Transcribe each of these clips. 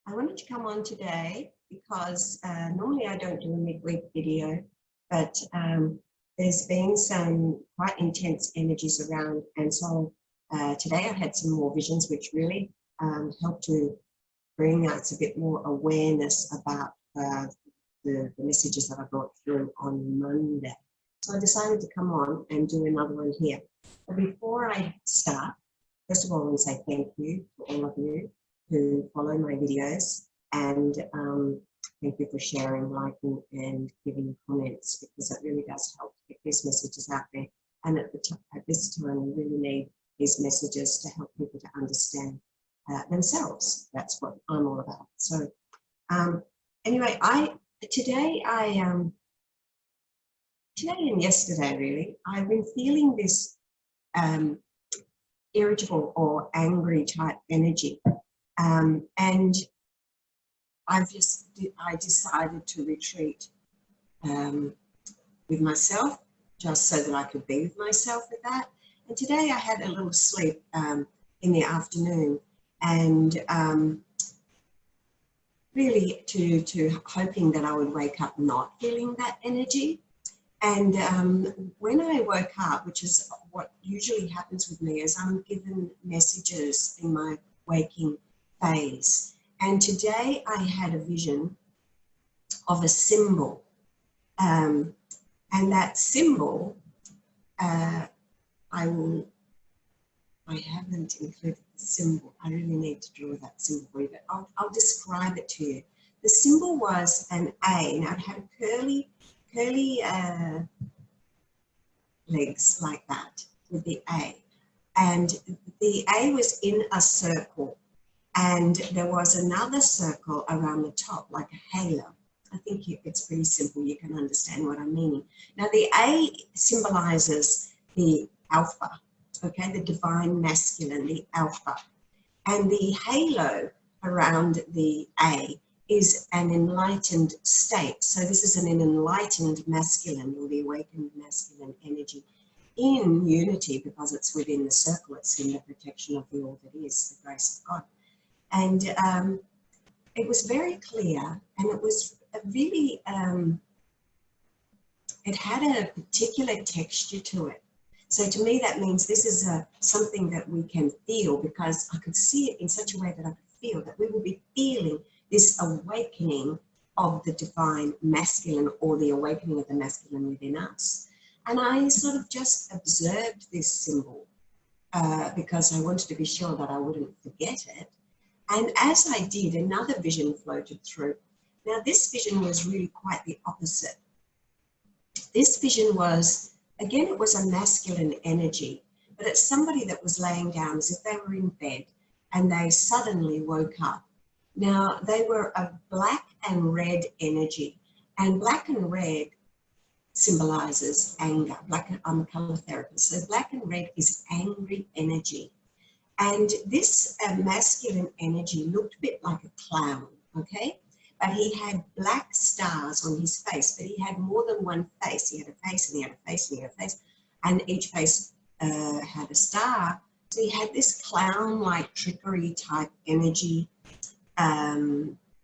I wanted to come on today because normally I don't do a midweek video, but there's been some quite intense energies around, and so today I had some more visions which really helped to bring us a bit more awareness about the messages that I brought through on Monday. So I decided to come on and do another one here. But before I start, first of all, I want to say thank you to all of you who follow my videos, and thank you for sharing, liking, and giving comments, because it really does help get these messages out there. And at this time, we really need these messages to help people to understand themselves. That's what I'm all about. So anyway, today and yesterday, really, I've been feeling this irritable or angry type energy, and I decided to retreat with myself, just so that I could be with myself with that. And today I had a little sleep in the afternoon, and really to hoping that I would wake up not feeling that energy. And when I woke up, which is what usually happens with me, is I'm given messages in my waking phase. And today I had a vision of a symbol. And that symbol, I haven't included the symbol. I really need to draw that symbol for you, but I'll describe it to you. The symbol was an A. Now it had a curly legs like that with the A, and the A was in a circle, and there was another circle around the top like a halo. I think it's pretty simple, you can understand what I'm meaning. Now the A symbolizes the alpha, okay, the divine masculine, the alpha, and the halo around the A is an enlightened state. So this is an enlightened masculine, or the awakened masculine energy in unity, because it's within the circle, it's in the protection of the all that is, the grace of God. And it was very clear, and it was a really, it had a particular texture to it. So to me, that means this is something that we can feel, because I could see it in such a way that I could feel that we will be feeling this awakening of the divine masculine, or the awakening of the masculine within us. And I sort of just observed this symbol because I wanted to be sure that I wouldn't forget it. And as I did, another vision floated through. Now this vision was really quite the opposite. This vision was, again, it was a masculine energy, but it's somebody that was laying down as if they were in bed and they suddenly woke up. Now, they were a black and red energy, and black and red symbolizes anger. I'm a color therapist, so black and red is angry energy. And this masculine energy looked a bit like a clown, okay? But he had black stars on his face, but he had more than one face. He had a face, and he had a face, and he had a face, and each face had a star. So he had this clown-like trickery type energy,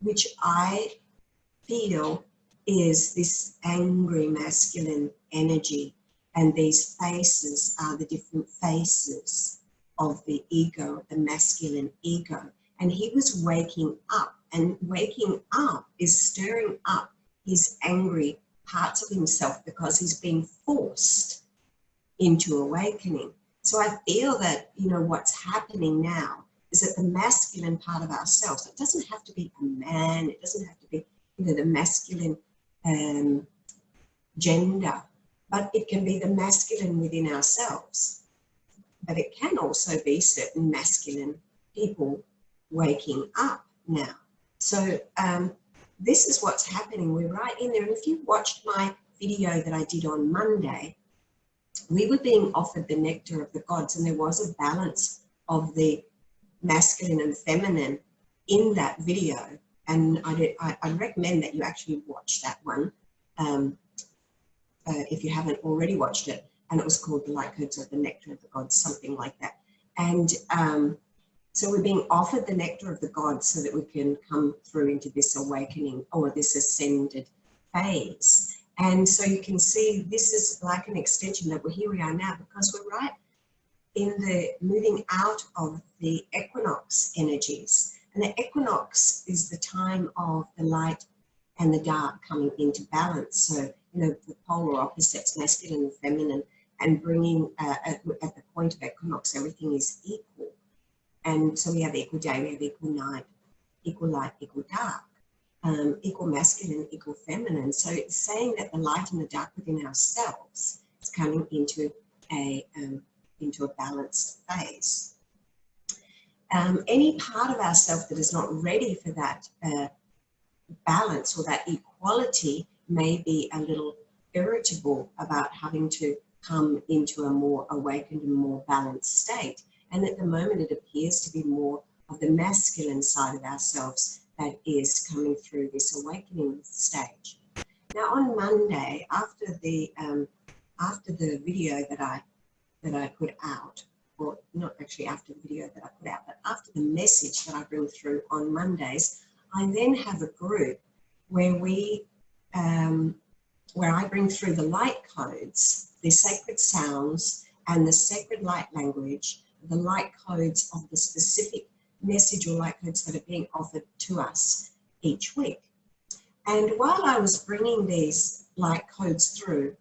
which I feel is this angry masculine energy, and these faces are the different faces of the ego, the masculine ego. And he was waking up, and waking up is stirring up his angry parts of himself, because he's being forced into awakening. So I feel that, you know, what's happening now is that the masculine part of ourselves, it doesn't have to be a man, it doesn't have to be, you know, the masculine gender, but it can be the masculine within ourselves. But it can also be certain masculine people waking up now. So this is what's happening. We're right in there. And if you watched my video that I did on Monday, we were being offered the nectar of the gods, and there was a balance of the masculine and feminine in that video. And I recommend that you actually watch that one if you haven't already watched it. And it was called The Light Codes of the Nectar of the Gods, something like that. And So we're being offered the nectar of the gods so that we can come through into this awakening or this ascended phase. And so you can see this is like an extension that here we are now, because we're right in the moving out of the equinox energies. And the equinox is the time of the light and the dark coming into balance. So, you know, the polar opposites, masculine and feminine, and bringing at the point of equinox, everything is equal. And so we have equal day, we have equal night, equal light, equal dark, equal masculine, equal feminine. So it's saying that the light and the dark within ourselves is coming into a balanced phase. Any part of ourselves that is not ready for that balance or that equality may be a little irritable about having to come into a more awakened and more balanced state. And at the moment, it appears to be more of the masculine side of ourselves that is coming through this awakening stage. Now, on Monday, after the video that I put out, or not actually after the video that I put out, but after the message that I bring through on Mondays, I then have a group where where I bring through the light codes, the sacred sounds, and the sacred light language, the light codes of the specific message or light codes that are being offered to us each week. And while I was bringing these light codes through,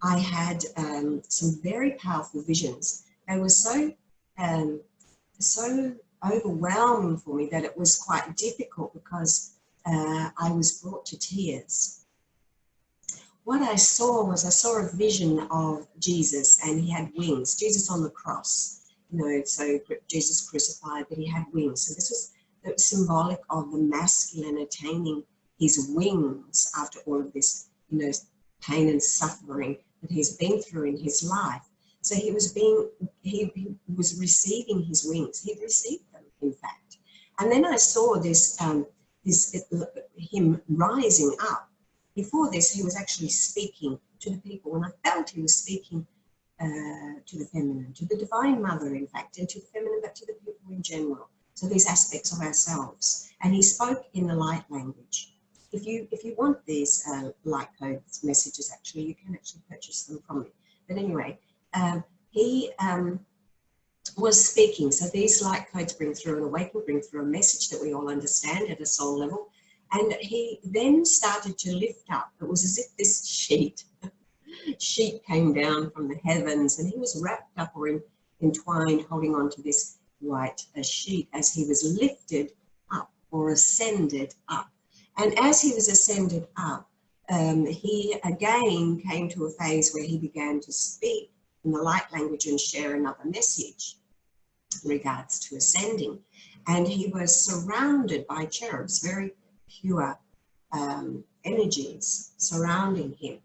I had some very powerful visions. They were so overwhelming for me that it was quite difficult, because I was brought to tears. What I saw was a vision of Jesus, and he had wings. Jesus on the cross, you know, so Jesus crucified, but he had wings. So this was symbolic of the masculine attaining his wings after all of this, you know, pain and suffering that he's been through in his life. So he was receiving his wings. He received them, in fact. And then I saw him rising up. Before this, he was actually speaking to the people, and I felt he was speaking to the feminine, to the Divine Mother, in fact, and to the feminine, but to the people in general. So these aspects of ourselves. And he spoke in the light language. If you want these light codes messages, actually, you can actually purchase them from me. But anyway, he was speaking. So these light codes bring through an awakening, bring through a message that we all understand at a soul level. And he then started to lift up. It was as if this sheet came down from the heavens, and he was wrapped up or entwined, holding on to this white sheet as he was lifted up or ascended up. And as he was ascended up, he again came to a phase where he began to speak in the light language and share another message in regards to ascending. And he was surrounded by cherubs, very pure energies surrounding him.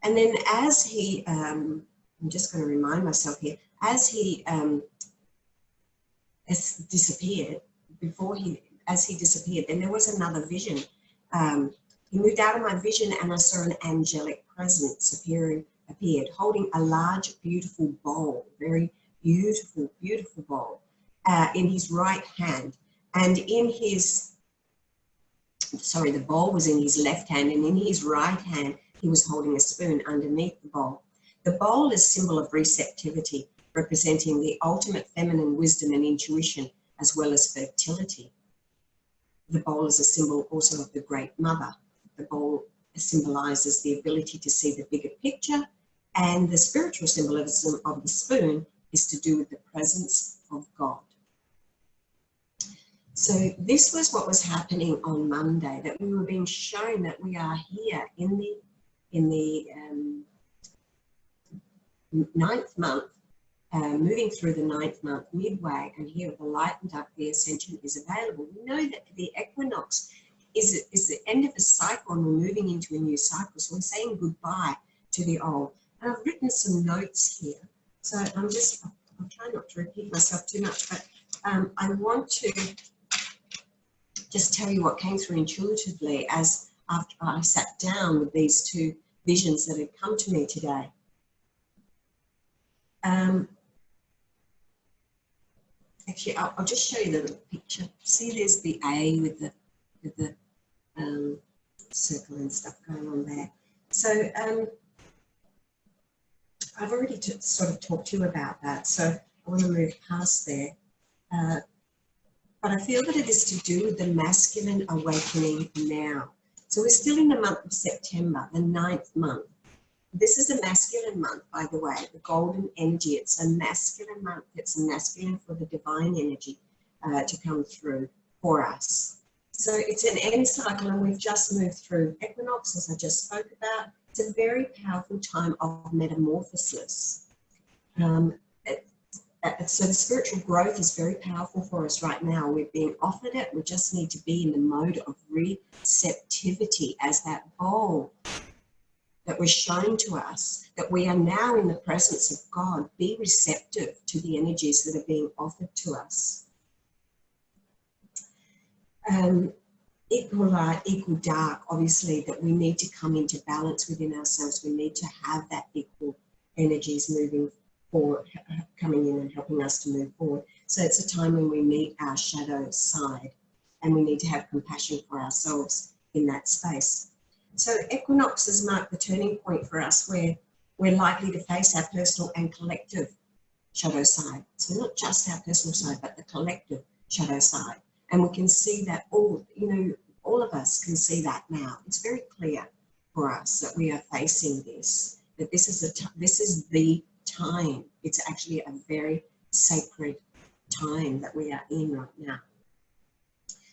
And then as he, I'm just going to remind myself here, as he disappeared, as he disappeared, then there was another vision. He moved out of my vision, and I saw an angelic presence appeared holding a large, beautiful bowl, very beautiful, beautiful bowl in his right hand. And in his, sorry, the bowl was in his left hand, and in his right hand, he was holding a spoon underneath the bowl. The bowl is a symbol of receptivity, representing the ultimate feminine wisdom and intuition, as well as fertility. The bowl is a symbol also of the Great Mother. The bowl symbolizes the ability to see the bigger picture, and the spiritual symbolism of the spoon is to do with the presence of God. So this was what was happening on Monday, that we were being shown that we are here in the ninth month, moving through the ninth month midway, and here the light and dark, the ascension is available. We know that the equinox is the end of a cycle, and we're moving into a new cycle. So we're saying goodbye to the old. And I've written some notes here. So I'll try not to repeat myself too much, but I want to just tell you what came through intuitively as after I sat down with these two visions that had come to me today. actually, I'll just show you the little picture. See, there's the A with the circle and stuff going on there. So I've already sort of talked to you about that, so I want to move past there. But I feel that it is to do with the masculine awakening now. So we're still in the month of September, the 9th month. This is a masculine month, by the way, the golden energy. It's a masculine month. It's masculine for the divine energy to come through for us. So it's an end cycle, and we've just moved through equinox, as I just spoke about. It's a very powerful time of metamorphosis. So the spiritual growth is very powerful for us right now. We're being offered it. We just need to be in the mode of receptivity as that bowl that was shown to us, that we are now in the presence of God. Be receptive to the energies that are being offered to us. Equal light, equal dark, obviously, that we need to come into balance within ourselves. We need to have that equal energies moving forward, coming in and helping us to move forward. So it's a time when we meet our shadow side, and we need to have compassion for ourselves in that space. So equinoxes mark the turning point for us, where we're likely to face our personal and collective shadow side. So not just our personal side, but the collective shadow side. And we can see that all of us can see that now. It's very clear for us that we are facing this, that this is the time. It's actually a very sacred time that we are in right now.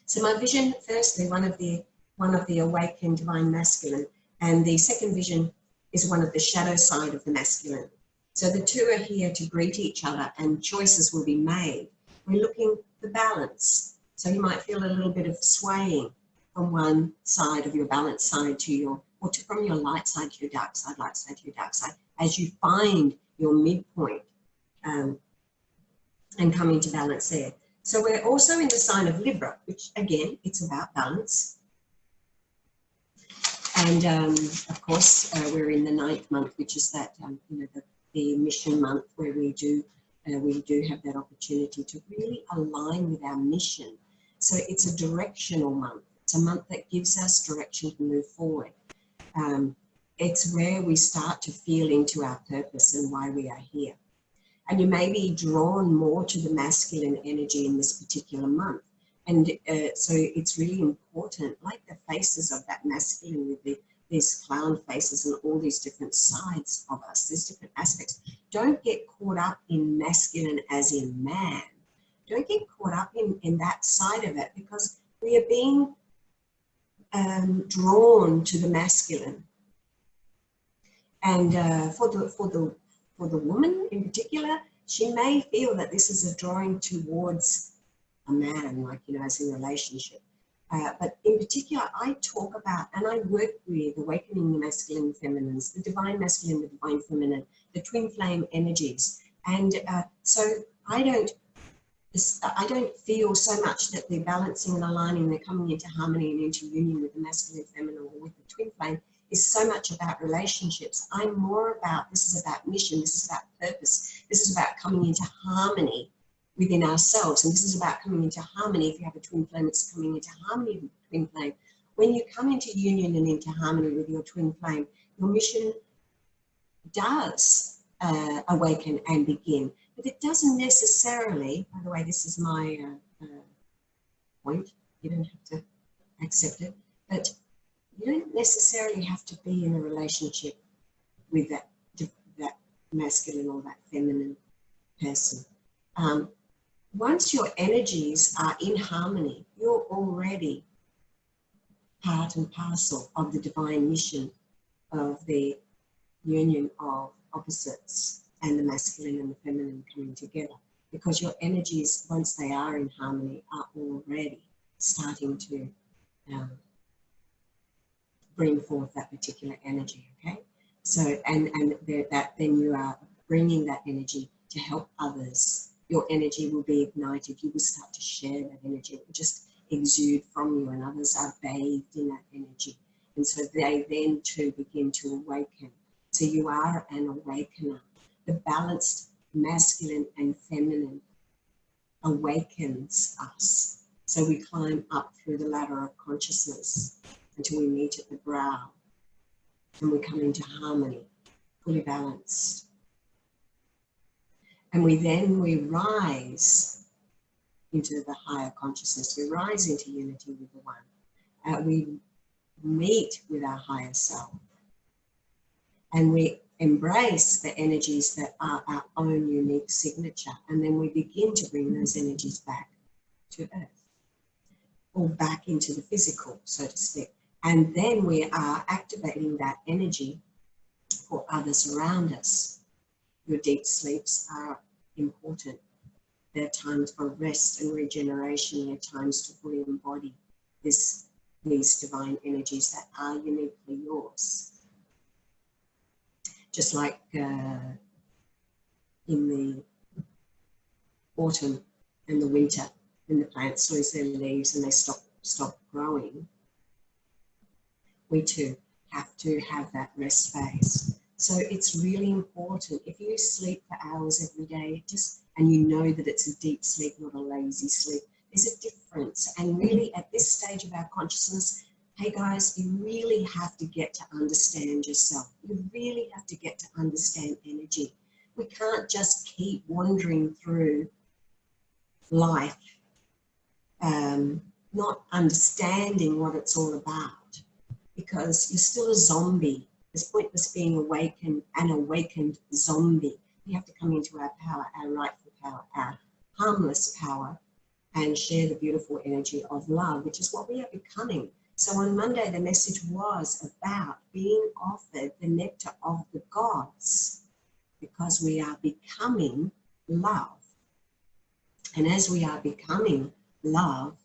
So my vision, firstly, one of the awakened divine masculine, and the second vision is one of the shadow side of the masculine. So the two are here to greet each other, and choices will be made. We're looking for balance. So you might feel a little bit of swaying from one side of your balance side to your, from your light side to your dark side, light side to your dark side, as you find your midpoint and come into balance there. So we're also in the sign of Libra, which again, it's about balance. And of course, we're in the 9th month, which is that, the mission month, where we do have that opportunity to really align with our mission. So it's a directional month. It's a month that gives us direction to move forward. It's where we start to feel into our purpose and why we are here. And you may be drawn more to the masculine energy in this particular month. And so it's really important, like the faces of that masculine with these clown faces and all these different sides of us, these different aspects. Don't get caught up in masculine as in man. Don't get caught up in that side of it, because we are being drawn to the masculine. And for the woman in particular, she may feel that this is a drawing towards a man, like, as in a relationship. But in particular, I talk about, and I work with awakening the masculine and feminines, the divine masculine, the divine feminine, the twin flame energies. And so I don't feel so much that they're balancing and aligning, they're coming into harmony and into union with the masculine, feminine, or with the twin flame, is so much about relationships. I'm more about, this is about mission, this is about purpose, this is about coming into harmony within ourselves, and this is about coming into harmony. If you have a twin flame, it's coming into harmony with the twin flame. When you come into union and into harmony with your twin flame, your mission does awaken and begin. But it doesn't necessarily, by the way, this is my point, you don't have to accept it, but you don't necessarily have to be in a relationship with that masculine or that feminine person. Once your energies are in harmony, you're already part and parcel of the divine mission of the union of opposites and the masculine and the feminine coming together, because your energies, once they are in harmony, are already starting to bring forth that particular energy, okay? So, and then you are bringing that energy to help others. Your energy will be ignited. You will start to share that energy. It will just exude from you, and others are bathed in that energy. And so they then too begin to awaken. So you are an awakener. The balanced masculine and feminine awakens us. So we climb up through the ladder of consciousness until we meet at the brow, and we come into harmony, fully balanced. And we rise into the higher consciousness. We rise into unity with the One. We meet with our higher self, and we embrace the energies that are our own unique signature. And then we begin to bring those energies back to Earth, or back into the physical, so to speak. And then we are activating that energy for others around us. Your deep sleeps are important. There are times for rest and regeneration. There are times to fully embody these divine energies that are uniquely yours. Just like in the autumn and the winter, when the plants lose their leaves and they stop growing, we too have to have that rest phase. So it's really important. If you sleep for hours every day, and you know that it's a deep sleep, not a lazy sleep, there's a difference. And really at this stage of our consciousness, hey guys, you really have to get to understand yourself. You really have to get to understand energy. We can't just keep wandering through life, not understanding what it's all about, because you're still a zombie. It's pointless being an awakened zombie. We have to come into our power, our rightful power, our harmless power, and share the beautiful energy of love, which is what we are becoming. So on Monday, the message was about being offered the nectar of the gods, because we are becoming love. And as we are becoming love,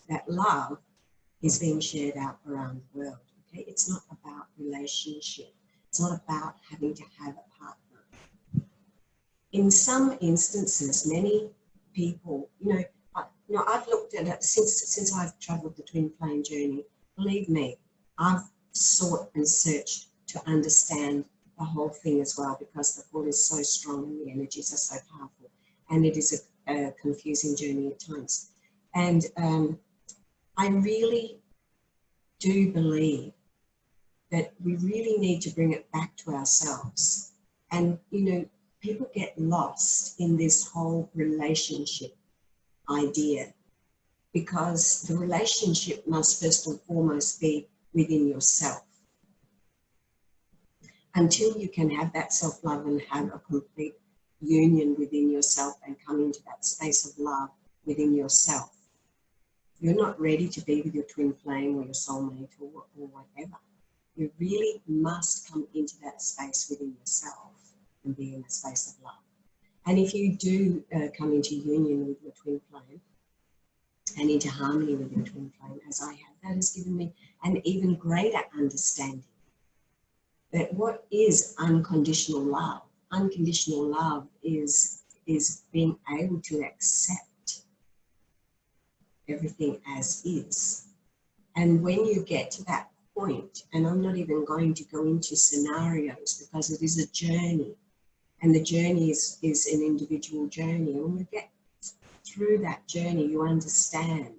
that love is being shared out around the world. Okay? It's not about relationship. It's not about having to have a partner. In some instances, many people, I've looked at it since I've traveled the twin flame journey. Believe me, I've sought and searched to understand the whole thing as well, because the pull is so strong and the energies are so powerful, and it is a confusing journey at times. And I really do believe that we really need to bring it back to ourselves. And people get lost in this whole relationship idea, because the relationship must first and foremost be within yourself. Until you can have that self-love and have a complete union within yourself and come into that space of love within yourself, you're not ready to be with your twin flame or your soulmate or whatever. You really must come into that space within yourself and be in a space of love. And if you do come into union with your twin flame and into harmony with your twin flame, as I have, that has given me an even greater understanding that what is unconditional love? Unconditional love is being able to accept everything as is. And when you get to that point, and I'm not even going to go into scenarios because it is a journey, and the journey is an individual journey. And when you get through that journey, you understand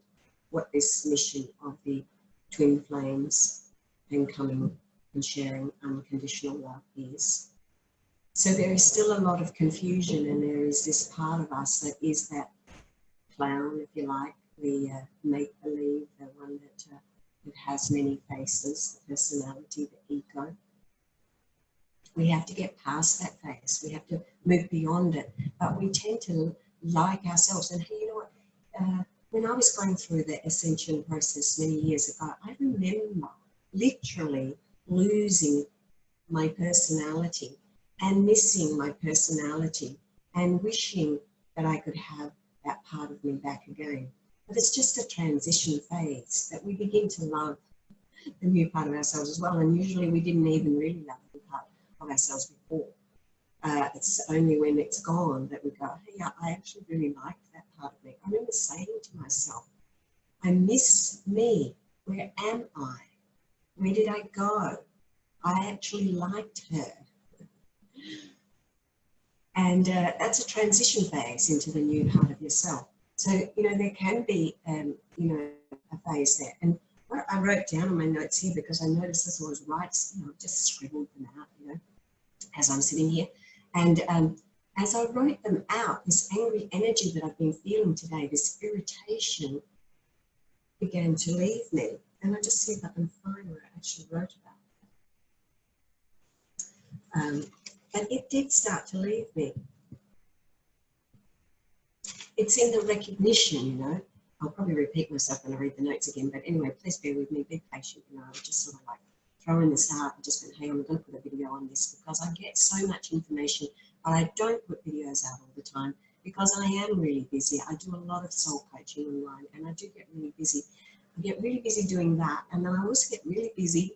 what this mission of the twin flames and coming and sharing unconditional love is. So there is still a lot of confusion, and there is this part of us that is that clown, if you like, the make-believe, the one that has many faces, the personality, the ego. We have to get past that phase. We have to move beyond it. But we tend to like ourselves. And you know what? When I was going through the Ascension process many years ago, I remember literally losing my personality and missing my personality and wishing that I could have that part of me back again. But it's just a transition phase that we begin to love the new part of ourselves as well. And usually we didn't even really love the part of ourselves before. It's only when it's gone that we go, hey, I actually really liked that part of me. I remember saying to myself, I miss me. Where am I? Where did I go? I actually liked her. And that's a transition phase into the new part of yourself. So, there can be, a phase there. And what I wrote down on my notes here, because I noticed as I was writing, just scribbled them out, as I'm sitting here. And as I wrote them out, this angry energy that I've been feeling today, this irritation, began to leave me. And I'll just see if I can find where I actually wrote about it. But it did start to leave me. It's in the recognition, I'll probably repeat myself when I read the notes again, but anyway, please bear with me, be patient, I'm just sort of like throwing this out. I just went, hey, I'm going to put a video on this because I get so much information, but I don't put videos out all the time because I am really busy. I do a lot of soul coaching online and I do get really busy. I get really busy doing that, and then I also get really busy,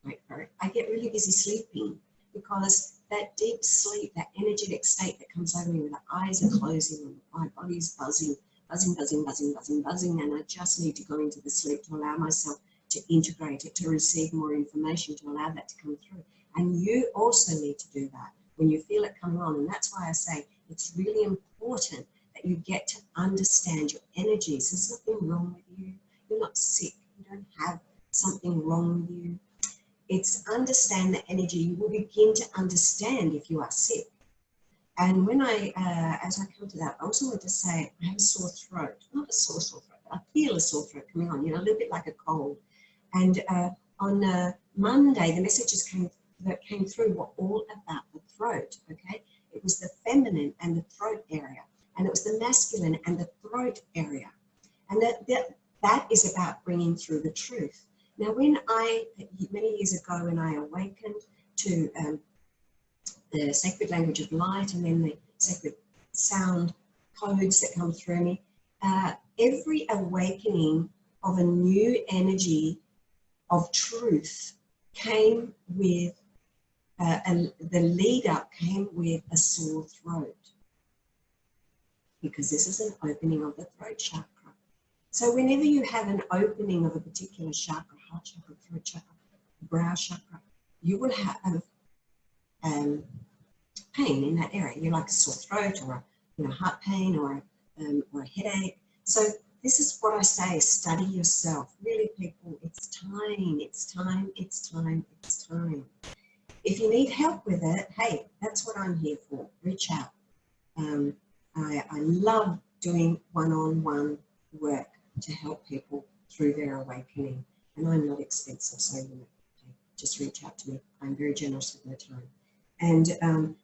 I get really busy sleeping, because that deep sleep, that energetic state that comes over me when the eyes are closing and my body's buzzing, and I just need to go into the sleep to allow myself to integrate it, to receive more information, to allow that to come through. And you also need to do that when you feel it coming on. And that's why I say it's really important that you get to understand your energies. There's nothing wrong with you. You're not sick. You don't have something wrong with you. It's understand the energy. You will begin to understand if you are sick. And when as I come to that, I also want to say I have a sore throat. Not a sore throat, but I feel a sore throat coming on, a little bit like a cold. And on Monday, the messages that came through were all about the throat, okay? It was the feminine and the throat area, and it was the masculine and the throat area. And that is about bringing through the truth. Now, many years ago, when I awakened to the sacred language of light and then the sacred sound codes that come through me, every awakening of a new energy of truth came with, the lead up came with a sore throat, because this is an opening of the throat chakra. So whenever you have an opening of a particular chakra, heart chakra, throat chakra, brow chakra, you will have pain in that area. You like a sore throat, or heart pain, or a headache. So this is what I say: study yourself. Really, people, it's time. It's time. It's time. It's time. If you need help with it, hey, that's what I'm here for. Reach out. I love doing one-on-one work to help people through their awakening, and I'm not expensive, so just reach out to me. I'm very generous with my time. And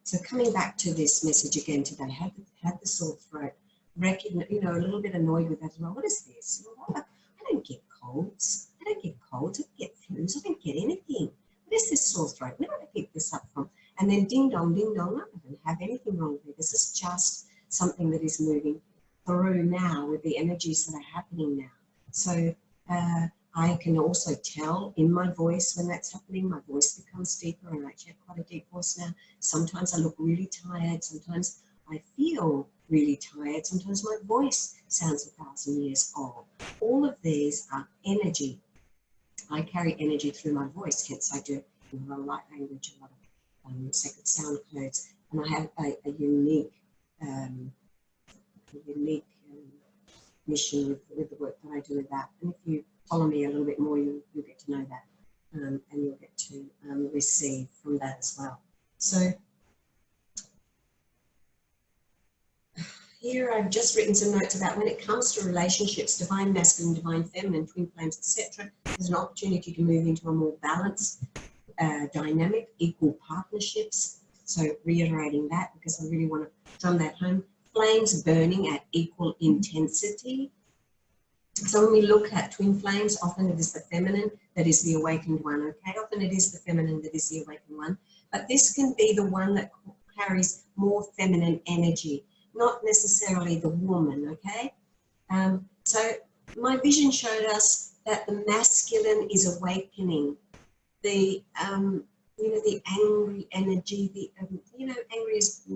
so coming back to this message again today, had the sore throat, recognize, a little bit annoyed with that as well. What is this? I don't get colds. I don't get get flus. I don't get anything. What is this sore throat? Where did I pick this up from? And then ding dong, I don't have anything wrong with me. This is just something that is moving through now with the energies that are happening now. So I can also tell in my voice when that's happening. My voice becomes deeper, and I actually have quite a deep voice now. Sometimes I look really tired. Sometimes I feel really tired. Sometimes my voice sounds 1,000 years old. All of these are energy. I carry energy through my voice, hence I do a lot of light language, a lot of sacred sound codes, and I have a unique mission with the work that I do with that. And if you follow me a little bit more, you'll get to know that, and you'll get to receive from that as well. So here I've just written some notes about when it comes to relationships, divine masculine, divine feminine, twin flames, etc. There's an opportunity to move into a more balanced dynamic, equal partnerships. So reiterating that, because I really want to drum that home. Flames burning at equal intensity. So when we look at twin flames, often it is the feminine that is the awakened one, okay? Often it is the feminine that is the awakened one. But this can be the one that carries more feminine energy, not necessarily the woman, okay? So my vision showed us that the masculine is awakening. The, the angry energy, angry is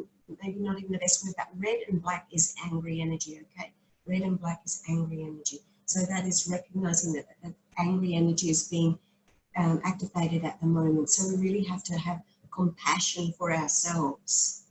maybe not even the best word, but red and black is angry energy, okay? Red and black is angry energy. So that is recognizing that angry energy is being activated at the moment. So we really have to have compassion for ourselves.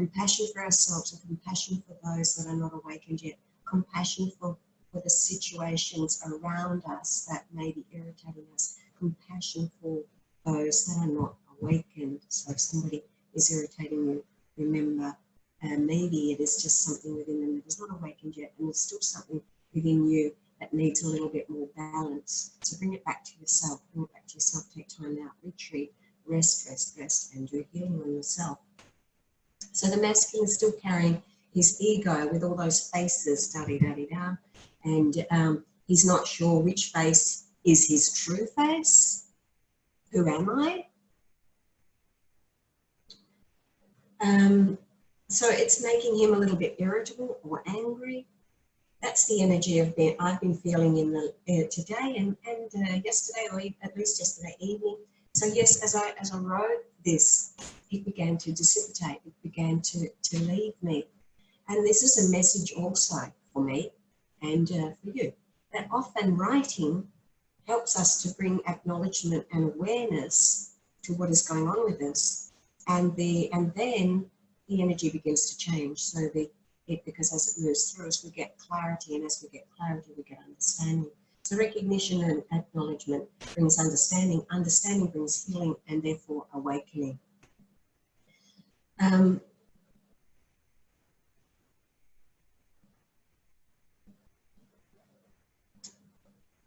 compassion for ourselves and compassion for those that are not awakened yet, compassion for the situations around us that may be irritating us, compassion for those that are not awakened. So if somebody is irritating you, remember, maybe it is just something within them that is not awakened yet, and there's still something within you that needs a little bit more balance. So bring it back to yourself, bring it back to yourself, take time out, retreat, rest, and do healing on yourself. So the masculine is still carrying his ego with all those faces, da-di-da-di-da, and he's not sure which face is his true face. Who am I? So it's making him a little bit irritable or angry. That's the energy I've been feeling in the today and yesterday, or at least yesterday evening. So yes, as I wrote this, it began to dissipate. It began to leave me. And this is a message also for me and for you, that often writing helps us to bring acknowledgement and awareness to what is going on with us, and then the energy begins to change. So because as it moves through us, we get clarity, and as we get clarity, we get understanding. So recognition and acknowledgement brings understanding. Understanding brings healing, and therefore awakening.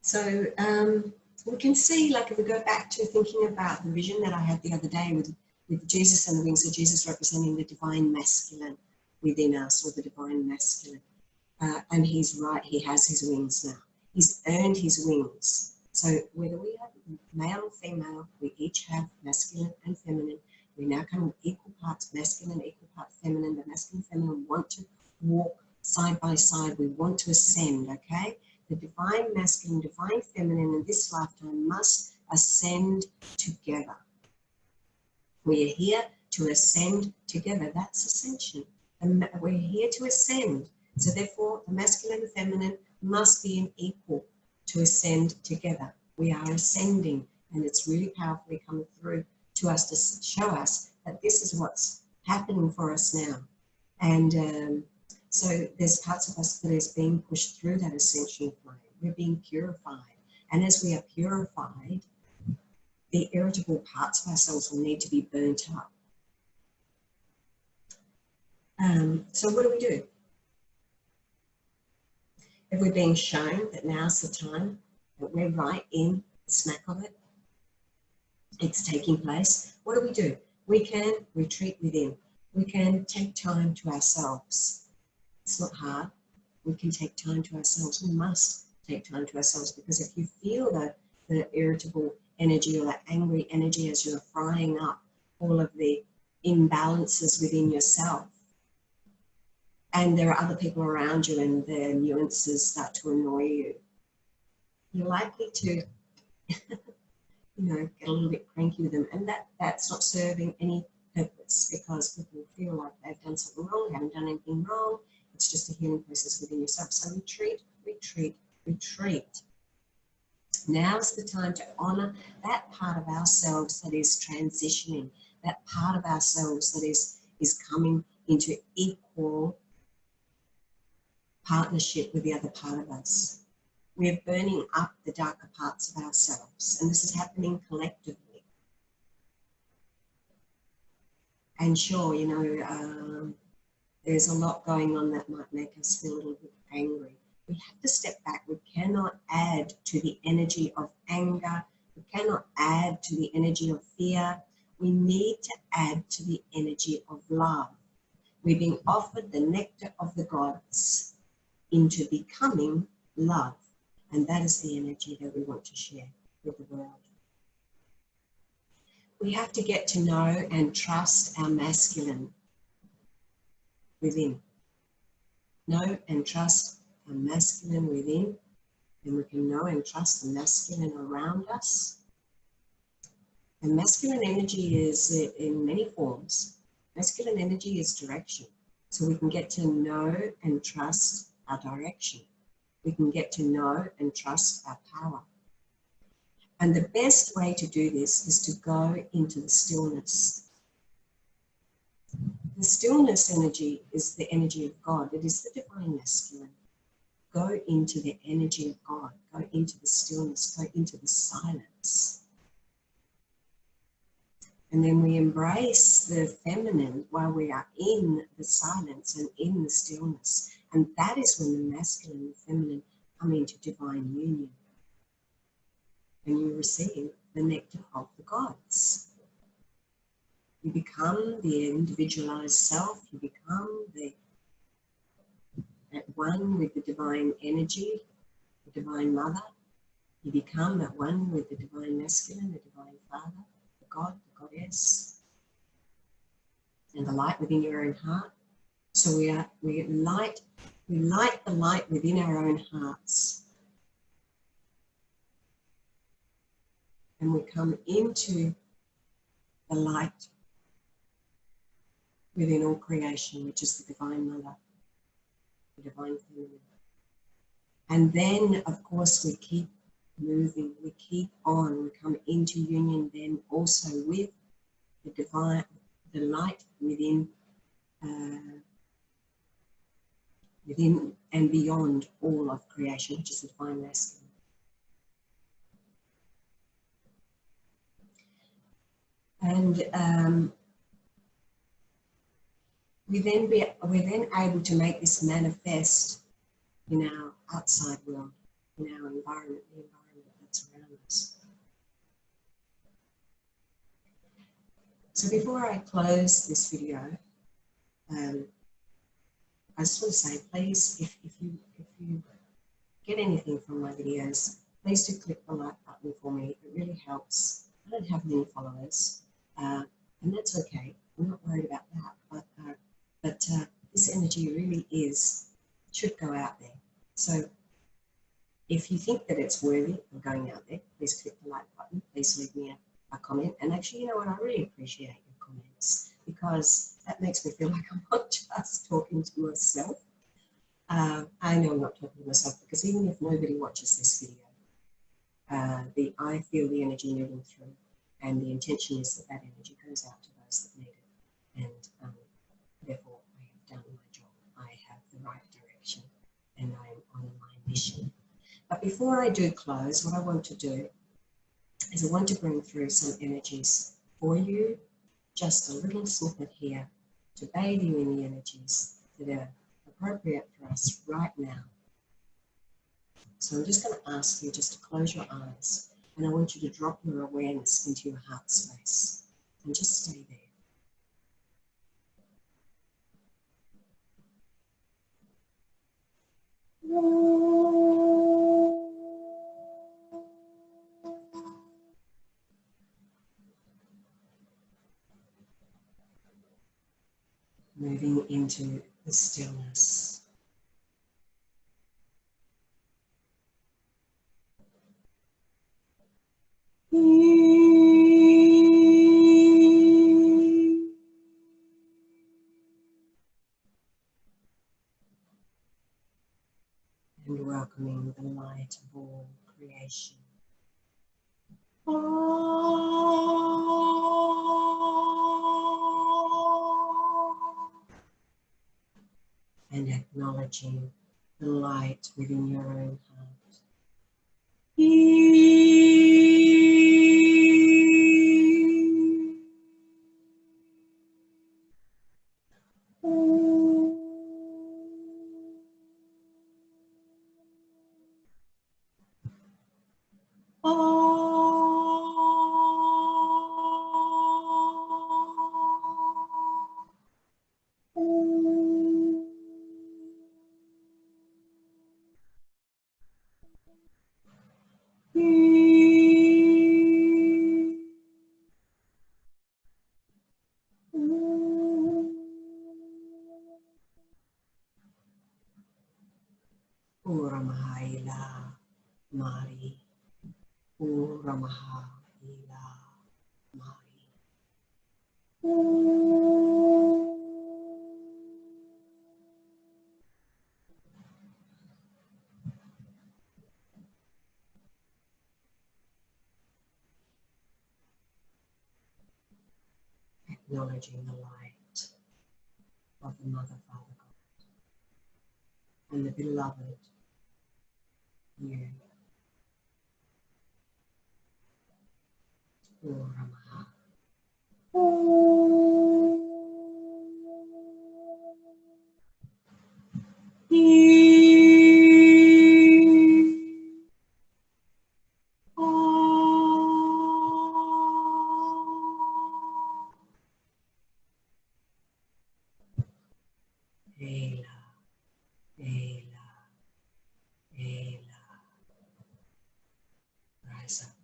So we can see, like if we go back to thinking about the vision that I had the other day with Jesus and the wings of Jesus representing the divine masculine within us, or the divine masculine. And he's right, he has his wings now. He's earned his wings. So whether we have male or female, we each have masculine and feminine. We now come with equal parts masculine, equal parts feminine. The masculine and feminine want to walk side by side. We want to ascend, okay? The divine masculine, divine feminine in this lifetime must ascend together. We are here to ascend together. That's ascension. And we're here to ascend. So therefore, the masculine and feminine must be equal to ascend together. We are ascending, and it's really powerfully coming through to us to show us that this is what's happening for us now. And so there's parts of us that is being pushed through that ascension flame. We're being purified. And as we are purified, the irritable parts of ourselves will need to be burnt up. So what do? If we're being shown that now's the time, that we're right in the smack of it, it's taking place, what do? We can retreat within. We can take time to ourselves. It's not hard. We can take time to ourselves. We must take time to ourselves, because if you feel the irritable energy or that angry energy as you're frying up all of the imbalances within yourself, and there are other people around you and their nuances start to annoy you, you're likely to get a little bit cranky with them, and that's not serving any purpose, because people feel like they've done something wrong, haven't done anything wrong. It's just a healing process within yourself. So retreat, retreat, retreat. Now's the time to honor that part of ourselves that is transitioning, that part of ourselves that is coming into equal partnership with the other part of us. We're burning up the darker parts of ourselves, and this is happening collectively. And sure, there's a lot going on that might make us feel a little bit angry. We have to step back. We cannot add to the energy of anger. We cannot add to the energy of fear. We need to add to the energy of love. We're being offered the nectar of the gods into becoming love. And that is the energy that we want to share with the world. We have to get to know and trust our masculine within. Know and trust our masculine within, and we can know and trust the masculine around us. And masculine energy is in many forms. Masculine energy is direction. So we can get to know and trust our direction. We can get to know and trust our power. And the best way to do this is to go into the stillness. The stillness energy is the energy of God. It is the divine masculine. Go into the energy of God. Go into the stillness. Go into the silence. And then we embrace the feminine while we are in the silence and in the stillness. And that is when the masculine and feminine come into divine union. And you receive the nectar of the gods. You become the individualized self. You become at one with the divine energy, the divine mother. You become at one with the divine masculine, the divine father, the god, the goddess, and the light within your own heart. So we light the light within our own hearts. And we come into the light within all creation, which is the divine mother, the divine feminine. And then, of course, we keep moving, we keep on, we come into union then also with the divine, the light within and beyond all of creation, which is the divine masculine. And we're then able to make this manifest in our outside world, in our environment, the environment that's around us. So before I close this video, I just want to say, please, if you get anything from my videos, please do click the like button for me. It really helps. I don't have many followers, and that's okay. I'm not worried about that. But this energy really should go out there. So if you think that it's worthy of going out there, please click the like button. Please leave me a comment. And actually, you know what? I really appreciate your comments, because that makes me feel like I'm not just talking to myself. I know I'm not talking to myself, because even if nobody watches this video, I feel the energy moving through, and the intention is that energy goes out to those that need it. And therefore, I have done my job. I have the right direction, and I am on my mission. But before I do close, what I want to do is I want to bring through some energies for you, just a little snippet here to bathe you in the energies that are appropriate for us right now. So I'm just going to ask you just to close your eyes, and I want you to drop your awareness into your heart space and just stay there. Moving into the stillness. And welcoming the light of all creation. And acknowledging the light within your own heart. Uramahaila Mari. Uramahaila Mari. Acknowledging the light of the Mother, Father God, and the beloved you. Uramaha. Ela, Ela, Ela. Rise up,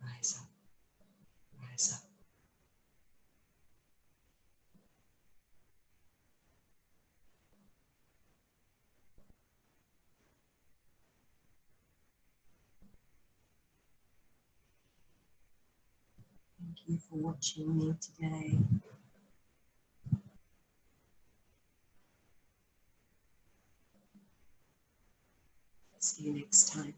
rise up, rise up. Thank you for watching me today. See you next time.